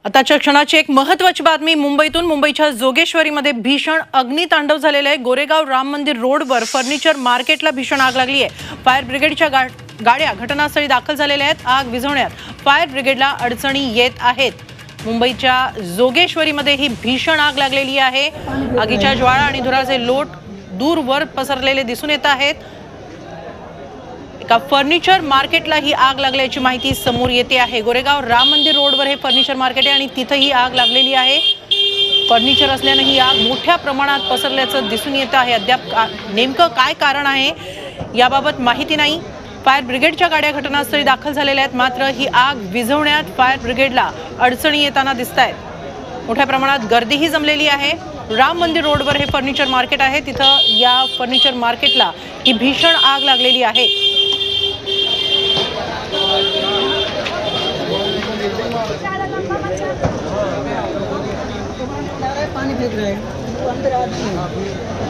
आताच्या क्षणाची एक महत्त्वाची बातमी मुंबईतून मुंबईच्या जोगेश्वरीमध्ये भीषण अग्नितांडव झालेले आहे। गोरेगाव राम मंदिर रोडवर फर्निचर मार्केटला भीषण आग लागली आहे। फायर ब्रिगेडच्या गाड्या घटनास्थळी दाखल झालेल्या आहेत। आग विझवण्यात फायर ब्रिगेडला अडचणी येत आहेत। मुंबईच्या जोगेश्वरीमध्ये ही भीषण आग लागलेली आहे। आगीच्या ज्वाळा आणि धुराचे लोट दूरवर पसरलेले दिसून येत आहेत। एका फर्निचर मार्केटला ही आग लागल्याची माहिती समोर येते आहे। गोरेगाव राम मंदिर रोडवर हे फर्निचर मार्केट आहे आणि तिथे ही आग लागलेली आहे। फर्निचर असल्याने ही आग मोठ्या प्रमाणात पसरल्याचं दिसून येत आहे। अद्याप नेमकं काय कारण आहे याबाबत माहिती नाही। फायर ब्रिगेडच्या गाड्या घटनास्थळी दाखल झालेल्या आहेत, मात्र ही आग विझवण्यात फायर ब्रिगेडला अडचणी येताना दिसतायत। मोठ्या प्रमाणात गर्दीही जमलेली आहे। राम मंदिर रोडवर हे फर्निचर मार्केट आहे, तिथं या फर्निचर मार्केटला ही भीषण आग लागलेली आहे। पानी फेंक रहे हैं, अंदर आदमी है।